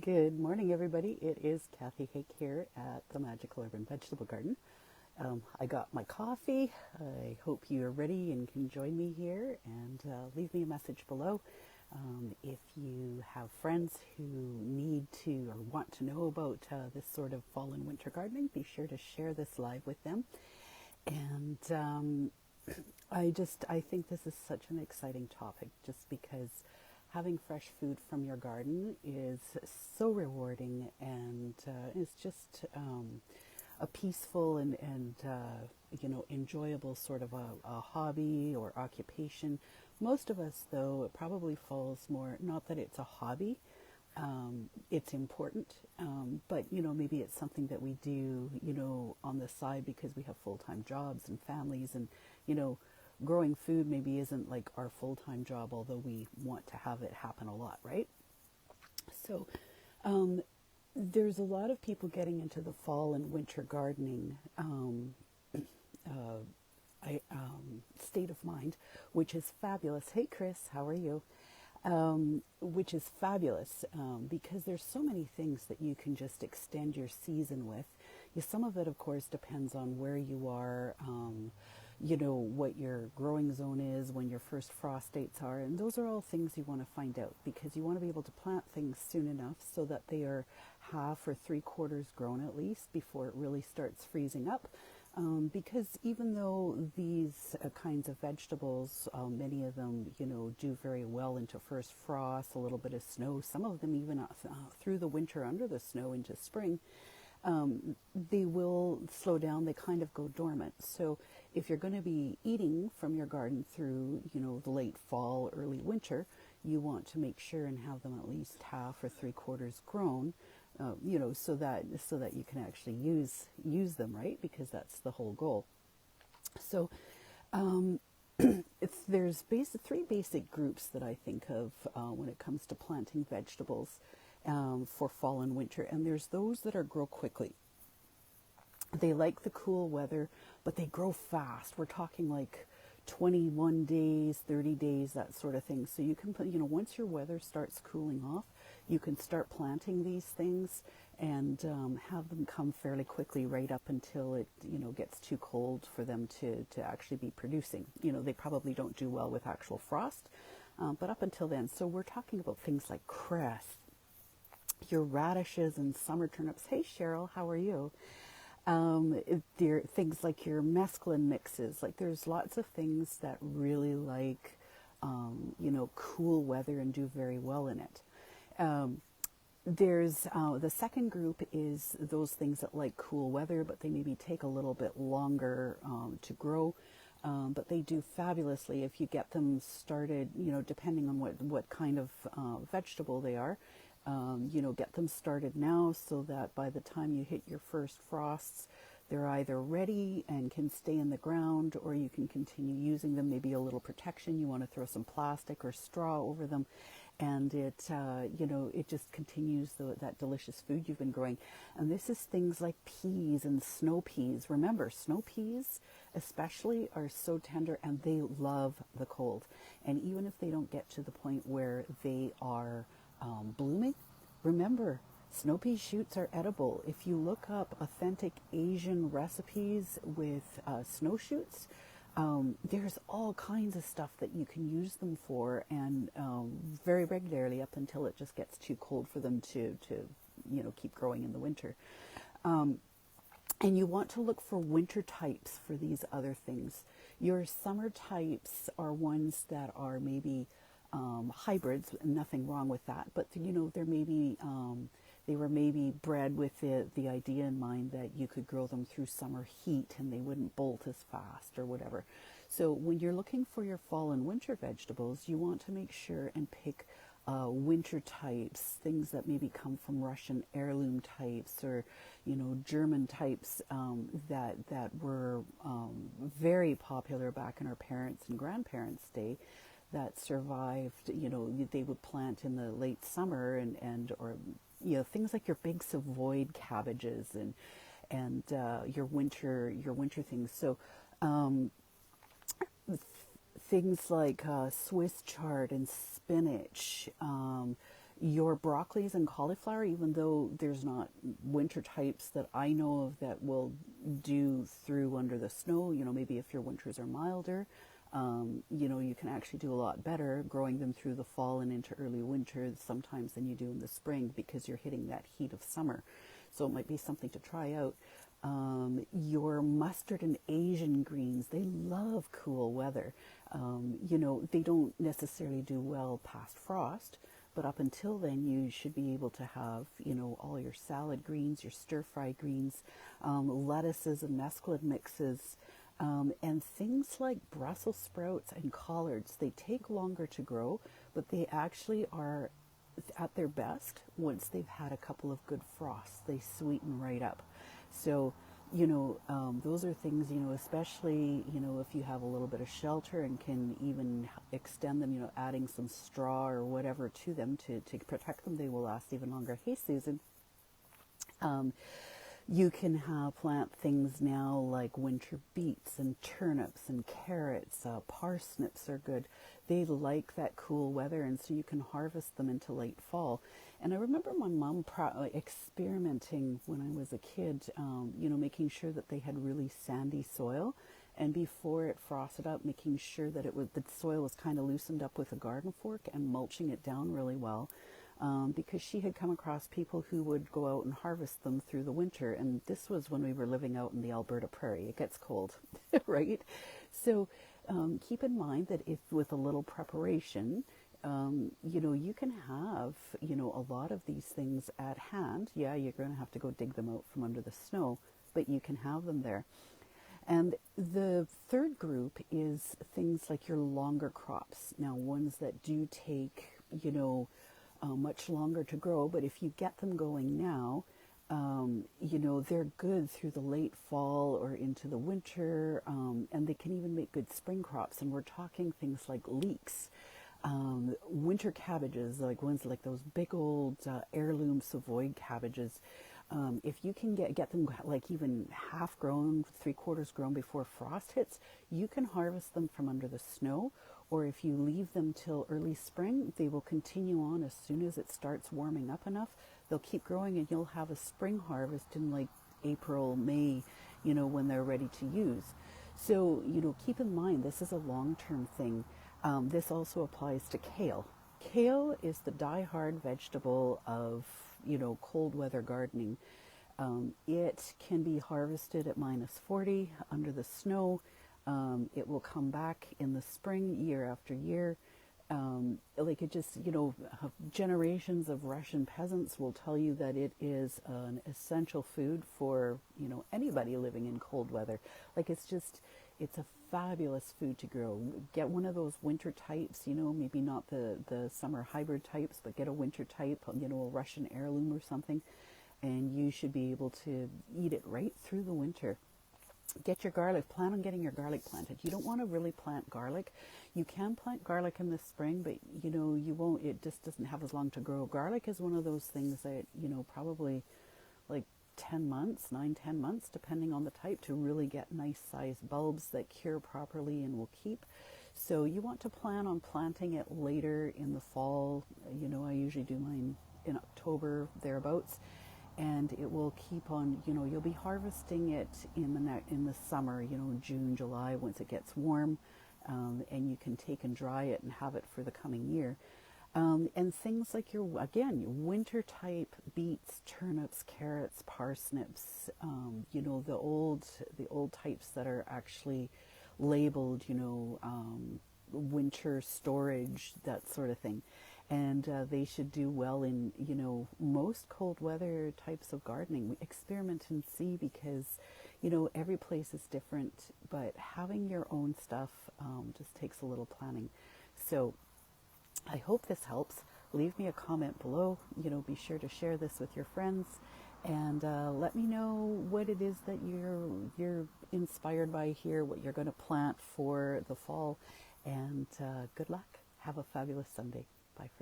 Good morning, everybody. It is Cathy Hake here at the Magical Urban Vegetable Garden. I got my coffee. I hope you're ready and can join me here, and leave me a message below. If you have friends who need to or want to know about this sort of fall and winter gardening, be sure to share this live with them. And I think this is such an exciting topic just because having fresh food from your garden is so rewarding, and it's just a peaceful and enjoyable sort of a hobby or occupation. Most of us, though, it probably falls more, not that it's a hobby, it's important, but maybe it's something that we do on the side because we have full-time jobs and families, and growing food maybe isn't like our full-time job, although we want to have it happen a lot, right? So there's a lot of people getting into the fall and winter gardening state of mind, which is fabulous. Hey Chris, how are you? Which is fabulous because there's so many things that you can just extend your season with. Some of it, of course, depends on where you are, what your growing zone is, when your first frost dates are, and those are all things you want to find out because you want to be able to plant things soon enough so that they are half or 3/4 grown at least before it really starts freezing up. Because even though these kinds of vegetables, many of them, do very well into first frost, a little bit of snow, some of them even through the winter under the snow into spring, they will slow down, they kind of go dormant. So if you're going to be eating from your garden through, the late fall, early winter, you want to make sure and have them at least half or 3/4 grown, so that you can actually use them, right? Because that's the whole goal. So there's three basic groups that I think of when it comes to planting vegetables for fall and winter, and there's those that grow quickly. They like the cool weather, but they grow fast. We're talking like 21 days, 30 days, that sort of thing. So you can put, once your weather starts cooling off, you can start planting these things and have them come fairly quickly right up until it, gets too cold for them to actually be producing. They probably don't do well with actual frost, but up until then. So we're talking about things like cress, your radishes and summer turnips. Hey Cheryl, how are you? There are things like your mesclun mixes. Like there's lots of things that really like, cool weather and do very well in it. There's the second group is those things that like cool weather, but they maybe take a little bit longer to grow. But they do fabulously if you get them started, depending on what kind of vegetable they are. Get them started now so that by the time you hit your first frosts, they're either ready and can stay in the ground, or you can continue using them, maybe a little protection. You want to throw some plastic or straw over them, and it just continues that delicious food you've been growing. And this is things like peas and snow peas. Remember, snow peas especially are so tender and they love the cold. And even if they don't get to the point where they are blooming, remember, snow pea shoots are edible. If you look up authentic Asian recipes with snow shoots, there's all kinds of stuff that you can use them for, and very regularly up until it just gets too cold for them to keep growing in the winter. And you want to look for winter types for these other things. Your summer types are ones that are maybe hybrids, nothing wrong with that, but there may be they were maybe bred with the idea in mind that you could grow them through summer heat and they wouldn't bolt as fast or whatever. So when you're looking for your fall and winter vegetables, you want to make sure and pick winter types, things that maybe come from Russian heirloom types or German types that were very popular back in our parents' and grandparents' day, that survived. They would plant in the late summer or things like your big Savoy cabbages and your winter things. So things like Swiss chard and spinach, Your broccolis and cauliflower, even though there's not winter types that I know of that will do through under the snow, maybe if your winters are milder, you can actually do a lot better growing them through the fall and into early winter sometimes than you do in the spring because you're hitting that heat of summer. So it might be something to try out. Your mustard and Asian greens, they love cool weather. They don't necessarily do well past frost, but up until then, you should be able to have, all your salad greens, your stir-fry greens, lettuces and mesclun mixes, and things like Brussels sprouts and collards. They take longer to grow, but they actually are at their best once they've had a couple of good frosts. They sweeten right up. So, those are things, especially, if you have a little bit of shelter and can even extend them, adding some straw or whatever to them to protect them, they will last even longer. Hey, Susan. You can plant things now like winter beets and turnips and carrots. Parsnips are good. They like that cool weather, and so you can harvest them into late fall. And I remember my mom experimenting when I was a kid, making sure that they had really sandy soil. And before it frosted up, making sure that the soil was kind of loosened up with a garden fork and mulching it down really well. Because she had come across people who would go out and harvest them through the winter. And this was when we were living out in the Alberta prairie. It gets cold, right? So keep in mind that if with a little preparation, you can have, a lot of these things at hand. Yeah, you're going to have to go dig them out from under the snow, but you can have them there. And the third group is things like your longer crops. Now, ones that do take, much longer to grow, but if you get them going now, they're good through the late fall or into the winter, and they can even make good spring crops. And we're talking things like leeks, winter cabbages, like ones like those big old heirloom Savoy cabbages. If you can get them like even half grown, 3/4 grown before frost hits, you can harvest them from under the snow. Or if you leave them till early spring, they will continue on as soon as it starts warming up enough. They'll keep growing and you'll have a spring harvest in like April, May, when they're ready to use. So, keep in mind, this is a long-term thing. This also applies to kale. Kale is the die-hard vegetable of, cold weather gardening. It can be harvested at -40 under the snow. It will come back in the spring year after year. Generations of Russian peasants will tell you that it is an essential food for, anybody living in cold weather. It's a fabulous food to grow. Get one of those winter types, maybe not the summer hybrid types, but get a winter type, a Russian heirloom or something, and you should be able to eat it right through the winter. Get your garlic. Plan on getting your garlic planted. You don't want to really plant garlic. You can plant garlic in the spring, but you won't. It just doesn't have as long to grow. Garlic is one of those things that probably like 10 months, 9-10 months, depending on the type, to really get nice sized bulbs that cure properly and will keep. So you want to plan on planting it later in the fall. I usually do mine in October thereabouts. And it will keep on, you'll be harvesting it in the summer, June, July, once it gets warm, and you can take and dry it and have it for the coming year. And things like your winter type beets, turnips, carrots, parsnips, the old types that are actually labeled, winter storage, that sort of thing. And they should do well in, most cold weather types of gardening. Experiment and see, because, every place is different, but having your own stuff just takes a little planning. So I hope this helps. Leave me a comment below. Be sure to share this with your friends, and let me know what it is that you're inspired by here, what you're going to plant for the fall. And good luck. Have a fabulous Sunday.